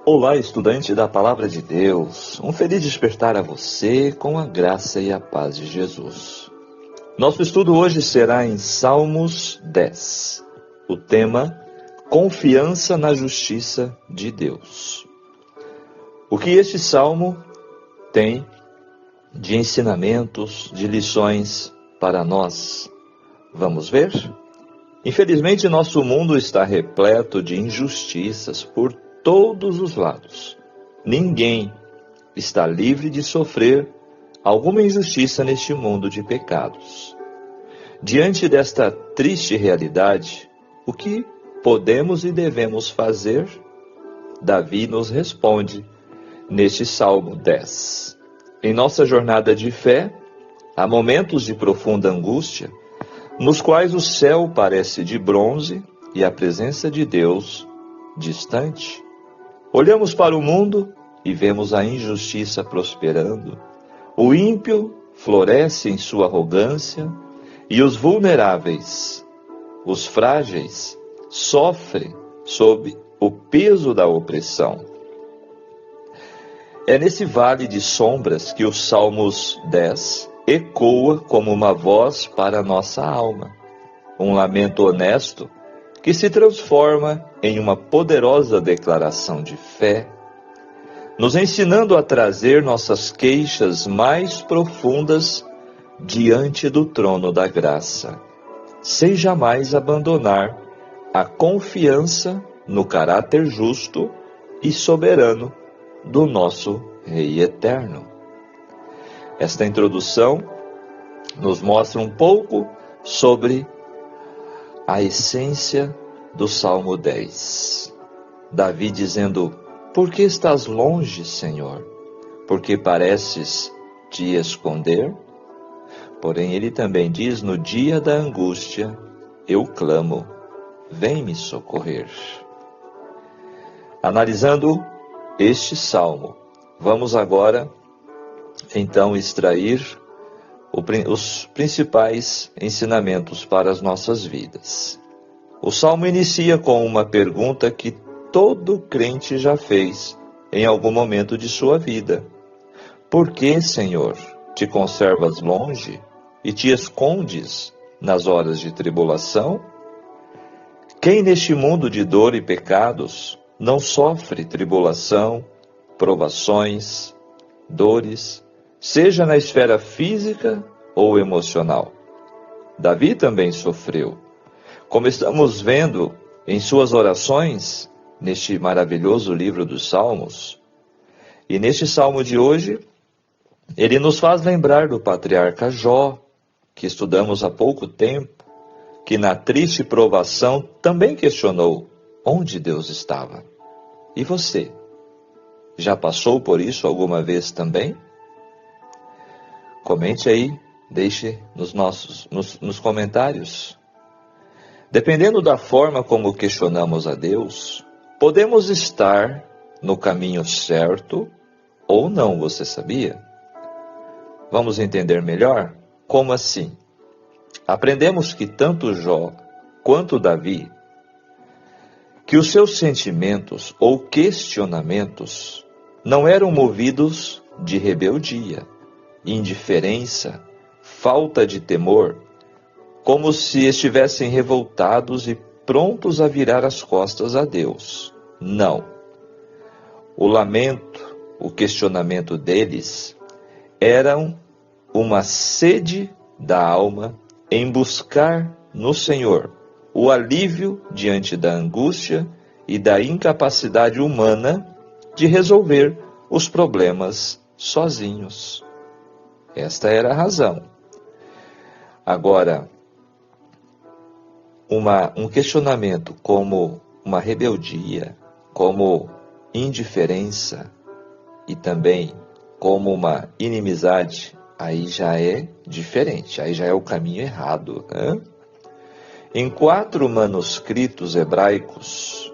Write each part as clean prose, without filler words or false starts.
Olá, estudante da Palavra de Deus. Um feliz despertar a você com a graça e a paz de Jesus. Nosso estudo hoje será em Salmos 10. O tema, confiança na justiça de Deus. O que este salmo tem de ensinamentos, de lições para nós? Vamos ver? Infelizmente, nosso mundo está repleto de injustiças por todos os lados. Ninguém está livre de sofrer alguma injustiça neste mundo de pecados. Diante desta triste realidade, o que podemos e devemos fazer? Davi nos responde neste Salmo 10. Em nossa jornada de fé, há momentos de profunda angústia, nos quais o céu parece de bronze e a presença de Deus distante. Olhamos para o mundo e vemos a injustiça prosperando. O ímpio floresce em sua arrogância e os vulneráveis, os frágeis, sofrem sob o peso da opressão. É nesse vale de sombras que o Salmos 10 ecoa como uma voz para a nossa alma. Um lamento honesto que se transforma em uma poderosa declaração de fé, nos ensinando a trazer nossas queixas mais profundas diante do trono da graça, sem jamais abandonar a confiança no caráter justo e soberano do nosso Rei Eterno. Esta introdução nos mostra um pouco sobre a essência do Salmo 10. Davi dizendo: por que estás longe, Senhor? Porque pareces te esconder? Porém, ele também diz: no dia da angústia, eu clamo, vem me socorrer. Analisando este salmo, vamos agora, então, extrair os principais ensinamentos para as nossas vidas. O salmo inicia com uma pergunta que todo crente já fez em algum momento de sua vida. Por que, Senhor, te conservas longe e te escondes nas horas de tribulação? Quem neste mundo de dor e pecados não sofre tribulação, provações, dores, seja na esfera física ou emocional? Davi também sofreu. Como estamos vendo em suas orações, neste maravilhoso livro dos Salmos, e neste Salmo de hoje, ele nos faz lembrar do patriarca Jó, que estudamos há pouco tempo, que na triste provação também questionou onde Deus estava. E você? Já passou por isso alguma vez também? Comente aí, deixe nos comentários. Dependendo da forma como questionamos a Deus, podemos estar no caminho certo ou não, você sabia? Vamos entender melhor? Como assim? Aprendemos que tanto Jó quanto Davi, que os seus sentimentos ou questionamentos não eram movidos de rebeldia, indiferença, falta de temor, como se estivessem revoltados e prontos a virar as costas a Deus. Não. O lamento, o questionamento deles eram uma sede da alma em buscar no Senhor o alívio diante da angústia e da incapacidade humana de resolver os problemas sozinhos. Esta era a razão. Agora, um questionamento como uma rebeldia, como indiferença e também como uma inimizade, aí já é diferente, aí já é o caminho errado, né? Em 4 manuscritos hebraicos,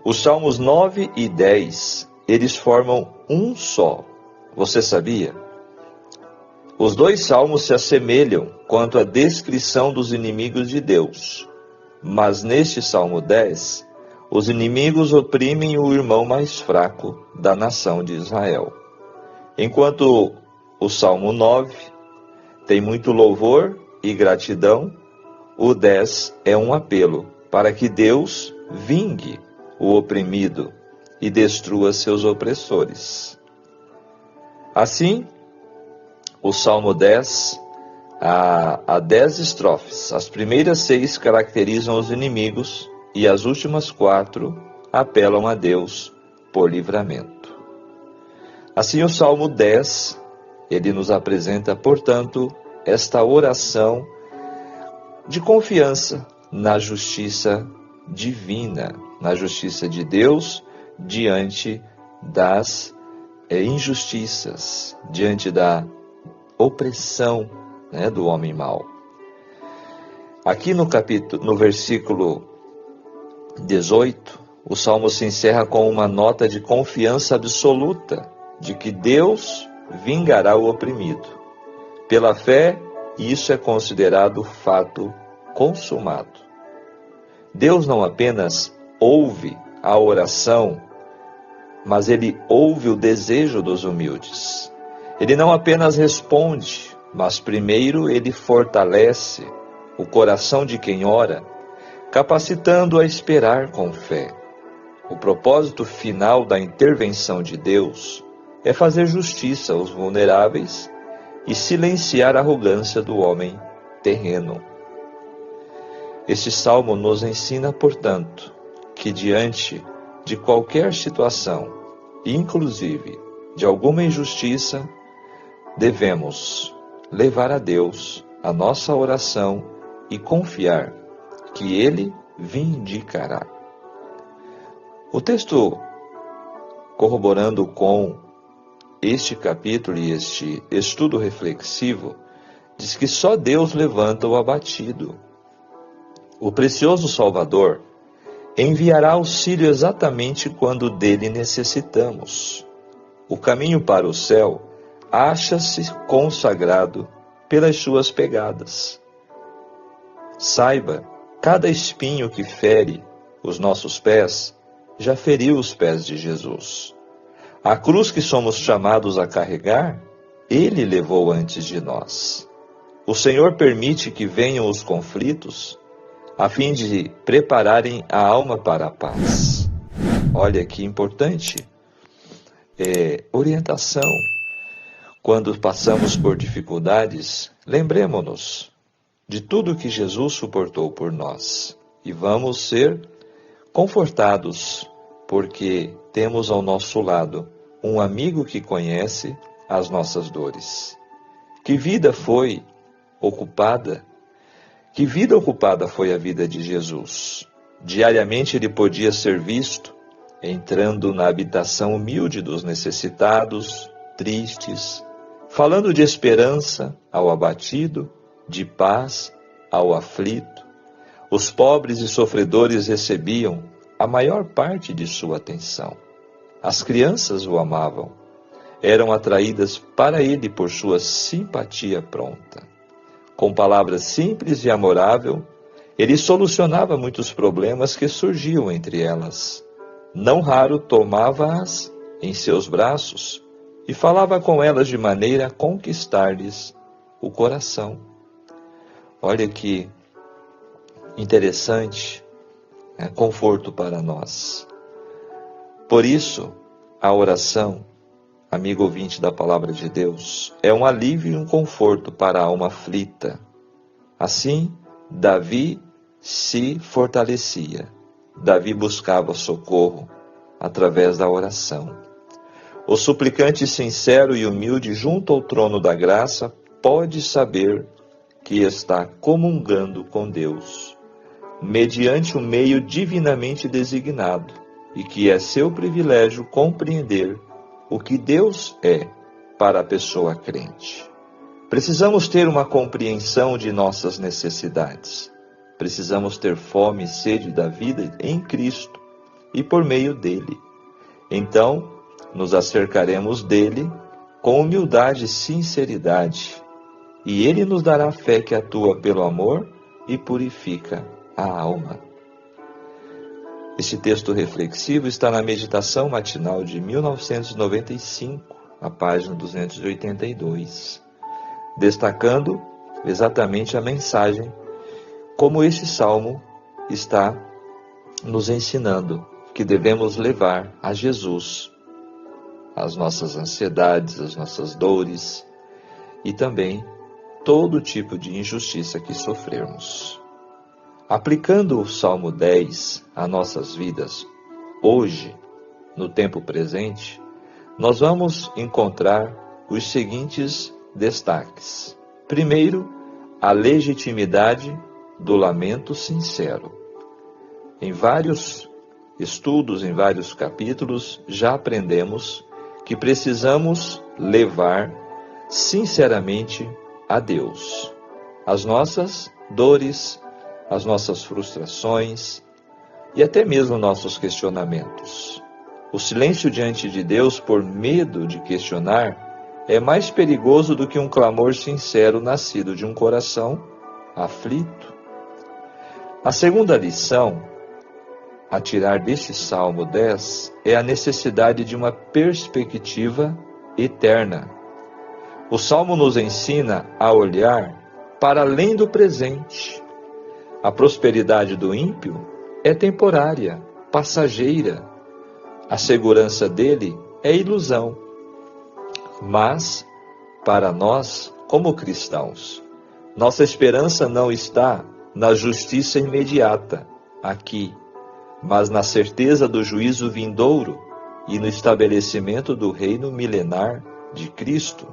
os Salmos 9 e 10, eles formam um só. Você sabia? Os 2 salmos se assemelham quanto à descrição dos inimigos de Deus, mas neste Salmo 10, Os inimigos oprimem o irmão mais fraco da nação de Israel. Enquanto o Salmo 9 tem muito louvor e gratidão, o 10 é um apelo para que Deus vingue o oprimido e destrua seus opressores. Assim, o Salmo 10 há 10 estrofes. As primeiras 6 caracterizam os inimigos e as últimas 4 apelam a Deus por livramento. Assim, o Salmo 10, ele nos apresenta, portanto, esta oração de confiança na justiça divina, na justiça de Deus diante das injustiças, diante da opressão, do homem mau. Aqui no versículo 18, o Salmo se encerra com uma nota de confiança absoluta de que Deus vingará o oprimido. Pela fé, isso é considerado fato consumado. Deus não apenas ouve a oração, mas Ele ouve o desejo dos humildes. Ele não apenas responde, mas primeiro Ele fortalece o coração de quem ora, capacitando a esperar com fé. O propósito final da intervenção de Deus é fazer justiça aos vulneráveis e silenciar a arrogância do homem terreno. Este salmo nos ensina, portanto, que diante de qualquer situação, inclusive de alguma injustiça, devemos levar a Deus a nossa oração e confiar que Ele vindicará. O texto, corroborando com este capítulo e este estudo reflexivo, diz que só Deus levanta o abatido. O precioso Salvador enviará auxílio exatamente quando dele necessitamos. O caminho para o céu acha-se consagrado pelas suas pegadas. Saiba, cada espinho que fere os nossos pés já feriu os pés de Jesus. A cruz que somos chamados a carregar, Ele levou antes de nós. O Senhor permite que venham os conflitos, a fim de prepararem a alma para a paz. Olha que importante orientação. Quando passamos por dificuldades, lembremos-nos de tudo que Jesus suportou por nós e vamos ser confortados, porque temos ao nosso lado um amigo que conhece as nossas dores. Que vida ocupada foi a vida de Jesus. Diariamente ele podia ser visto entrando na habitação humilde dos necessitados, tristes, falando de esperança ao abatido, de paz ao aflito. Os pobres e sofredores recebiam a maior parte de sua atenção. As crianças o amavam, eram atraídas para ele por sua simpatia pronta. Com palavras simples e amorável, ele solucionava muitos problemas que surgiam entre elas. Não raro tomava-as em seus braços e falava com elas de maneira a conquistar-lhes o coração. Olha que interessante, conforto para nós. Por isso, a oração, amigo ouvinte da Palavra de Deus, é um alívio e um conforto para a alma aflita. Assim, Davi se fortalecia. Davi buscava socorro através da oração. O suplicante sincero e humilde junto ao trono da graça pode saber que está comungando com Deus, mediante um meio divinamente designado, e que é seu privilégio compreender o que Deus é para a pessoa crente. Precisamos ter uma compreensão de nossas necessidades. Precisamos ter fome e sede da vida em Cristo e por meio dele. Então, nos acercaremos dele com humildade e sinceridade, e ele nos dará fé que atua pelo amor e purifica a alma. Esse texto reflexivo está na meditação matinal de 1995, a página 282, destacando exatamente a mensagem, como esse salmo está nos ensinando, que devemos levar a Jesus as nossas ansiedades, as nossas dores e também todo tipo de injustiça que sofrermos. Aplicando o Salmo 10 a nossas vidas, hoje, no tempo presente, nós vamos encontrar os seguintes destaques. Primeiro, a legitimidade do lamento sincero. Em vários estudos, em vários capítulos, já aprendemos que precisamos levar sinceramente a Deus as nossas dores, as nossas frustrações e até mesmo nossos questionamentos. O silêncio diante de Deus por medo de questionar é mais perigoso do que um clamor sincero nascido de um coração aflito. A segunda lição a tirar deste Salmo 10 é a necessidade de uma perspectiva eterna. O Salmo nos ensina a olhar para além do presente. A prosperidade do ímpio é temporária, passageira. A segurança dele é ilusão. Mas, para nós, como cristãos, nossa esperança não está na justiça imediata, aqui, mas na certeza do juízo vindouro e no estabelecimento do reino milenar de Cristo,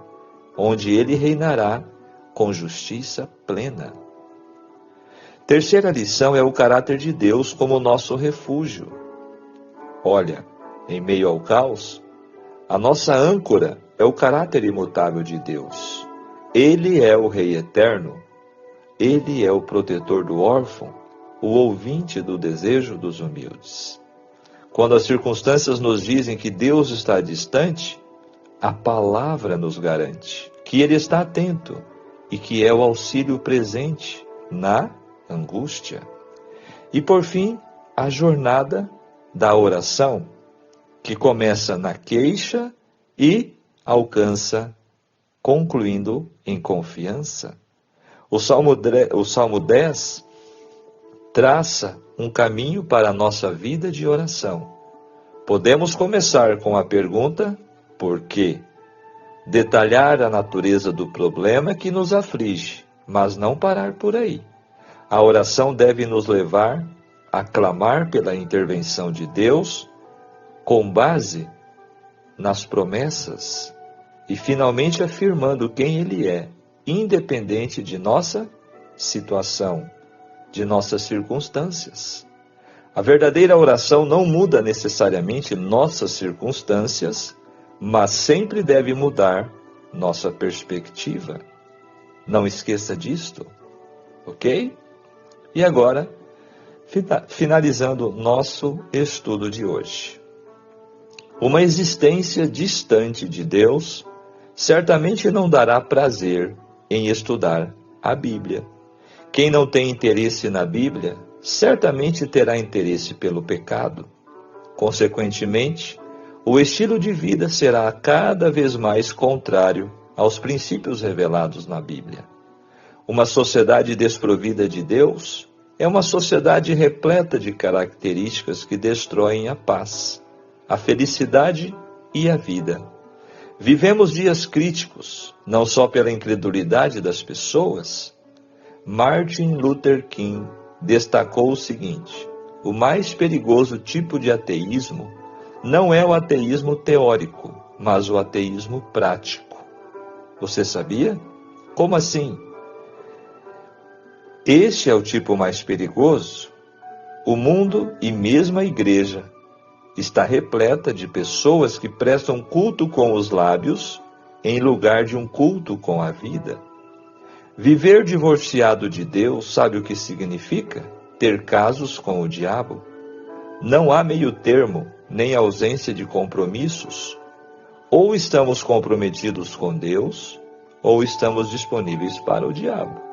onde ele reinará com justiça plena. Terceira lição é o caráter de Deus como nosso refúgio. Olha, em meio ao caos, a nossa âncora é o caráter imutável de Deus. Ele é o Rei eterno, ele é o protetor do órfão, o ouvinte do desejo dos humildes. Quando as circunstâncias nos dizem que Deus está distante, a palavra nos garante que ele está atento e que é o auxílio presente na angústia. E por fim, a jornada da oração, que começa na queixa e alcança, concluindo em confiança. O Salmo 10 traça um caminho para a nossa vida de oração. Podemos começar com a pergunta, por quê? Detalhar a natureza do problema que nos aflige, mas não parar por aí. A oração deve nos levar a clamar pela intervenção de Deus com base nas promessas e finalmente afirmando quem Ele é, independente de nossa situação, de nossas circunstâncias. A verdadeira oração não muda necessariamente nossas circunstâncias, mas sempre deve mudar nossa perspectiva. Não esqueça disto, ok? E agora, finalizando nosso estudo de hoje. Uma existência distante de Deus certamente não dará prazer em estudar a Bíblia. Quem não tem interesse na Bíblia, certamente terá interesse pelo pecado. Consequentemente, o estilo de vida será cada vez mais contrário aos princípios revelados na Bíblia. Uma sociedade desprovida de Deus é uma sociedade repleta de características que destroem a paz, a felicidade e a vida. Vivemos dias críticos, não só pela incredulidade das pessoas. Martin Luther King destacou o seguinte: o mais perigoso tipo de ateísmo não é o ateísmo teórico, mas o ateísmo prático. Você sabia? Como assim? Este é o tipo mais perigoso. O mundo e mesmo a igreja está repleta de pessoas que prestam culto com os lábios em lugar de um culto com a vida. Viver divorciado de Deus, sabe o que significa? Ter casos com o diabo. Não há meio termo, nem ausência de compromissos. Ou estamos comprometidos com Deus, ou estamos disponíveis para o diabo.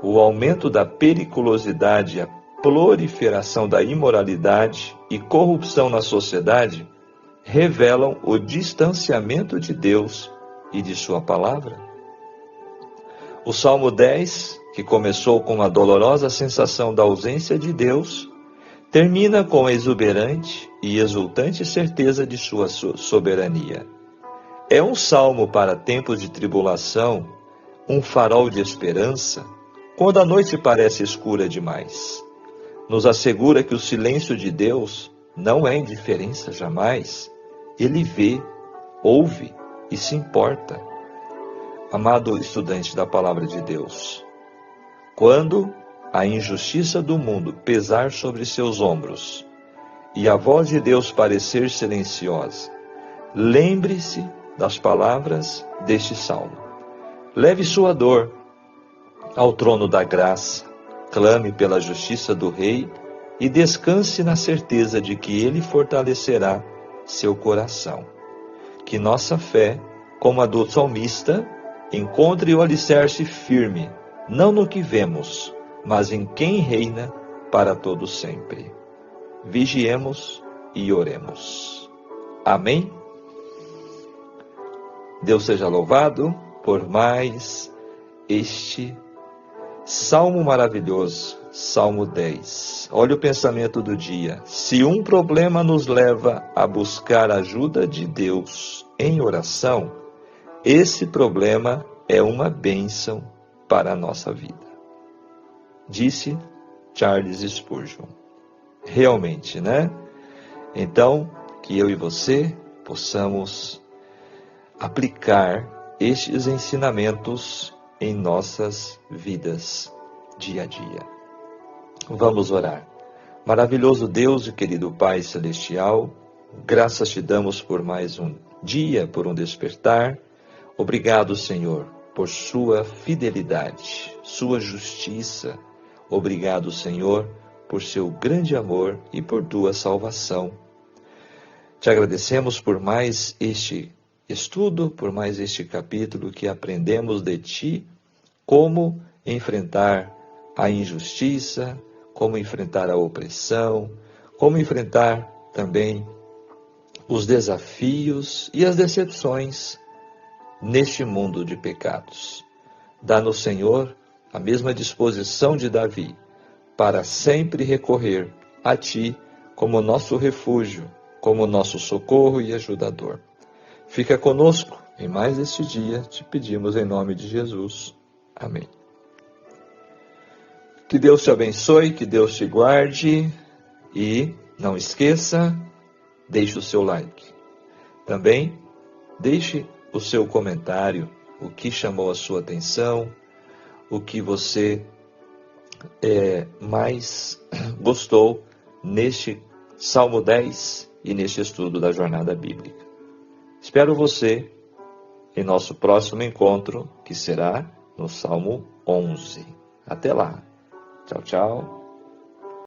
O aumento da periculosidade proliferação da imoralidade e corrupção na sociedade revelam o distanciamento de Deus e de sua palavra. O Salmo 10, que começou com a dolorosa sensação da ausência de Deus, termina com a exuberante e exultante certeza de sua soberania. É um salmo para tempos de tribulação, um farol de esperança, quando a noite parece escura demais. Nos assegura que o silêncio de Deus não é indiferença jamais. Ele vê, ouve e se importa. Amado estudante da Palavra de Deus, quando a injustiça do mundo pesar sobre seus ombros e a voz de Deus parecer silenciosa, lembre-se das palavras deste salmo. Leve sua dor ao trono da graça, clame pela justiça do Rei e descanse na certeza de que Ele fortalecerá seu coração. Que nossa fé, como a do salmista, encontre o alicerce firme, não no que vemos, mas em quem reina para todo sempre. Vigiemos e oremos. Amém? Deus seja louvado por mais este salmo maravilhoso, Salmo 10. Olha o pensamento do dia. Se um problema nos leva a buscar a ajuda de Deus em oração, esse problema é uma bênção para a nossa vida. Disse Charles Spurgeon. Realmente, né? Então, que eu e você possamos aplicar estes ensinamentos em nossas vidas dia a dia. Vamos orar. Maravilhoso Deus e querido Pai Celestial, graças te damos por mais um dia, por um despertar. Obrigado, Senhor, por sua fidelidade, sua justiça. Obrigado, Senhor, por seu grande amor e por tua salvação. Te agradecemos por mais este estudo, por mais este capítulo que aprendemos de ti, como enfrentar a injustiça, como enfrentar a opressão, como enfrentar também os desafios e as decepções neste mundo de pecados. Dá-nos, Senhor, a mesma disposição de Davi, para sempre recorrer a Ti como nosso refúgio, como nosso socorro e ajudador. Fica conosco em mais este dia, te pedimos em nome de Jesus. Amém. Que Deus te abençoe, que Deus te guarde e não esqueça, deixe o seu like. Também deixe o seu comentário, o que chamou a sua atenção, o que você mais gostou neste Salmo 10 e neste estudo da jornada bíblica. Espero você em nosso próximo encontro, que será no Salmo 11. Até lá. Tchau, tchau.